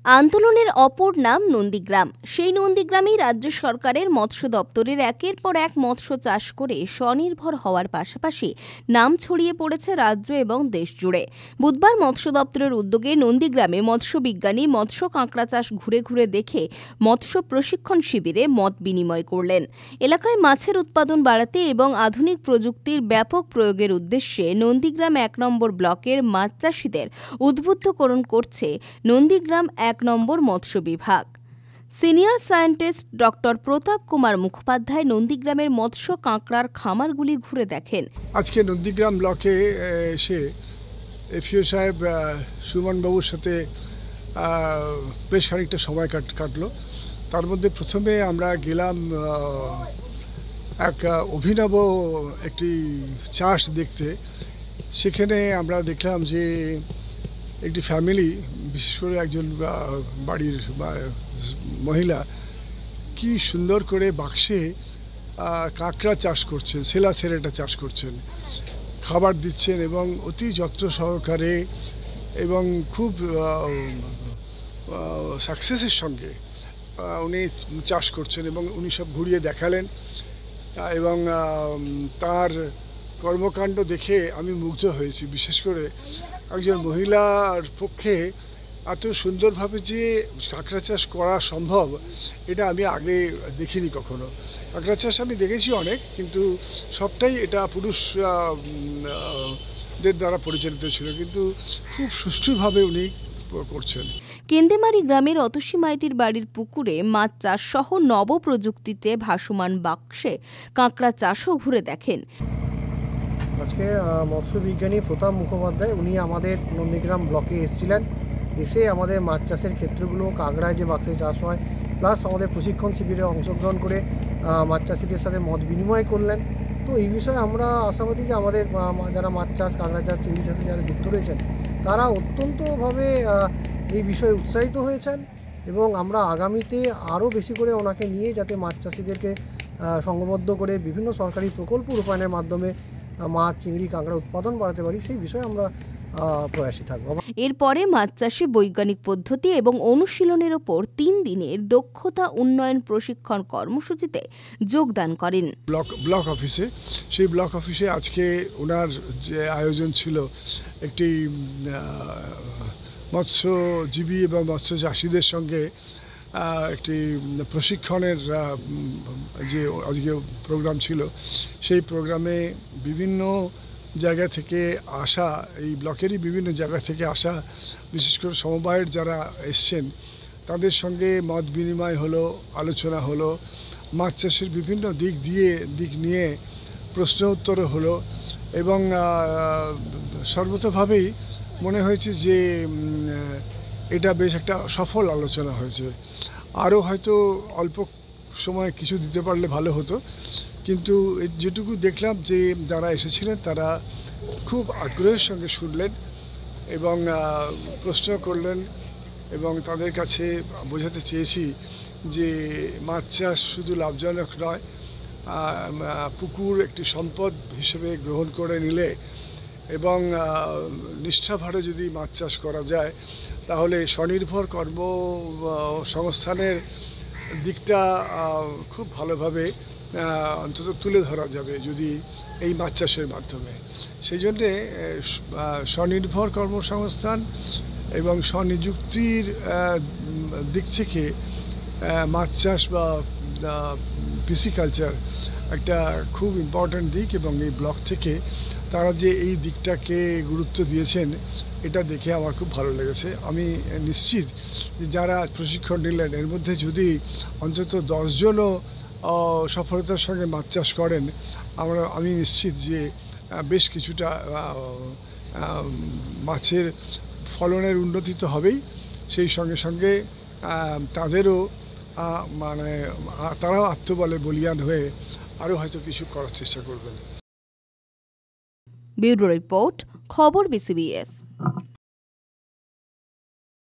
আন্দোলনের অপর নাম নন্দীগ্রাম। সেই নন্দীগ্রামেই রাজ্য সরকারের মৎস্য দপ্তরের একের পর এক মৎস্য চাষ করে স্বনির্ভর হওয়ার পাশাপাশি নাম ছড়িয়ে পড়েছে রাজ্য এবং দেশ জুড়ে। বুধবার মৎস্য দপ্তরের উদ্যোগে নন্দীগ্রামে মৎস্য বিজ্ঞানী মৎস্য কাঁকড়া চাষ ঘুরে ঘুরে দেখে মৎস্য প্রশিক্ষণ শিবিরে মত বিনিময় করলেন। এলাকায় মাছের উৎপাদন বাড়াতে এবং আধুনিক প্রযুক্তির ব্যাপক প্রয়োগের উদ্দেশ্যে নন্দীগ্রাম ১ নম্বর ব্লকের মাছ চাষিদের উদ্বুদ্ধকরণ করছে নন্দীগ্রাম ১ নম্বর মৎস্য বিভাগ। সিনিয়র সায়েন্টিস্ট ডক্টর প্রতাপ কুমার মুখোপাধ্যায় নন্দীগ্রামের মৎস্য কাঁকড়ার খামারগুলি ঘুরে দেখেন। আজকে নন্দীগ্রাম ব্লকে এসে এফিও সাহেব সুমনবাবুর সাথে বেশ খানিকটা সময় কাটলো। তার মধ্যে প্রথমে আমরা গেলাম এক অভিনব একটি চাষ দেখতে। সেখানে আমরা দেখলাম যে একটি ফ্যামিলি, বিশেষ করে একজন বাড়ির মহিলা কি সুন্দর করে বাক্সে কাঁকড়া চাষ করছেন, সেলাটা চাষ করছেন, খাবার দিচ্ছেন এবং অতি যত্ন সহকারে এবং খুব সাকসেসের সঙ্গে উনি চাষ করছেন এবং উনি সব ঘুরিয়ে দেখালেন এবং তার কর্মকাণ্ড দেখে আমি মুগ্ধ হয়েছি। বিশেষ করে একজন মহিলার পক্ষে এত সুন্দরভাবে যে কাঁকড়া চাষ করা সম্ভব এটা আমি আগে দেখিনি কখনো। কাঁকড়া চাষ আমি দেখেছি অনেক, কিন্তু সবটাই এটা পুরুষদের দ্বারা পরিচালিত ছিল, কিন্তু খুব সুষ্ঠুভাবে উনি করছেন। কেন্দেমারি গ্রামের অতসী মাইতির বাড়ির পুকুরে মাছ চাষ সহ নব প্রযুক্তিতে ভাসমান বাক্সে কাঁকড়া চাষও ঘুরে দেখেন। আজকে মৎস্য বিজ্ঞানী প্রতাপ মুখোপাধ্যায় উনি আমাদের নন্দীগ্রাম ব্লকে এসেছিলেন। এসে আমাদের মাছ চাষের ক্ষেত্রগুলো, কাঁকড়ায় যে বাক্সে চাষ হয়, প্লাস আমাদের প্রশিক্ষণ শিবিরে অংশগ্রহণ করে মাছ চাষিদের সাথে মত বিনিময় করলেন। তো এই বিষয়ে আমরা আশাবাদী যে আমাদের যারা মাছ চাষ, কাঁকড়া চাষ, চিংড়ি চাষে যারা যুক্ত রয়েছেন তারা অত্যন্তভাবে এই বিষয়ে উৎসাহিত হয়েছেন এবং আমরা আগামীতে আরও বেশি করে ওনাকে নিয়ে যাতে মাছ চাষিদেরকে সংঘবদ্ধ করে বিভিন্ন সরকারি প্রকল্প রূপায়ণের মাধ্যমে মাছ, চিংড়ি, কাঁকড়া উৎপাদন বাড়াতে পারি, সেই বিষয়ে আমরা প্রয়াসী থাকব। এরপরে মাছ চাষে বৈজ্ঞানিক পদ্ধতি এবং অনুশীলনের ওপর ৩ দিনের দক্ষতা উন্নয়ন প্রশিক্ষণ কর্মসূচিতে যোগদান করেন ব্লক অফিসে। সেই ব্লক অফিসে আজকে ওনার যে আয়োজন ছিল একটি মৎস্যজীবী এবং মৎস্য চাষিদের সঙ্গে একটি প্রশিক্ষণের যে আজকে প্রোগ্রাম ছিল, সেই প্রোগ্রামে বিভিন্ন জায়গা থেকে আসা, এই ব্লকেরই বিভিন্ন জায়গা থেকে আসা বিশেষ করে সমবায়ের যারা এসছেন তাদের সঙ্গে মত বিনিময় হলো, আলোচনা হলো, মাছ চাষের বিভিন্ন দিক নিয়ে প্রশ্ন উত্তরও হলো এবং সর্বতোভাবেই মনে হয়েছে যে এটা বেশ একটা সফল আলোচনা হয়েছে। আরও হয়তো অল্প সময় কিছু দিতে পারলে ভালো হতো, কিন্তু যেটুকু দেখলাম যে যারা এসেছিলেন তারা খুব আগ্রহের সঙ্গে শুনলেন এবং প্রশ্ন করলেন এবং তাদের কাছে বোঝাতে চেয়েছি যে মাছ চাষ শুধু লাভজনক নয়, পুকুর একটি সম্পদ হিসেবে গ্রহণ করে নিলে এবং নিষ্ঠাভরে যদি মাছ চাষ করা যায় তাহলে স্বনির্ভর কর্মসংস্থানের দিকটা খুব ভালোভাবে অন্তত তুলে ধরা যাবে যদি এই মাছ চাষের মাধ্যমে। সেই জন্যে স্বনির্ভর কর্মসংস্থান এবং স্বনিযুক্তির দিক থেকে মাছ চাষ বা পিসিকালচার একটা খুব ইম্পর্ট্যান্ট দিক এবং এই ব্লক থেকে তারা যে এই দিকটাকে গুরুত্ব দিয়েছেন এটা দেখে আমার খুব ভালো লেগেছে। আমি নিশ্চিত যে যারা প্রশিক্ষণ নিলেন এর মধ্যে যদি অন্তত 10 জনও সফলতার সঙ্গে মাছ চাষ করেন, আমি নিশ্চিত যে বেশ কিছুটা মাছের ফলনের উন্নতি তো হবেই, সেই সঙ্গে সঙ্গে তাদেরও তারাও আত্মবলে বলীয়ান হয়ে আরও হয়তো কিছু করার চেষ্টা করবেন। ব্যুরো রিপোর্ট, খবর BCBS।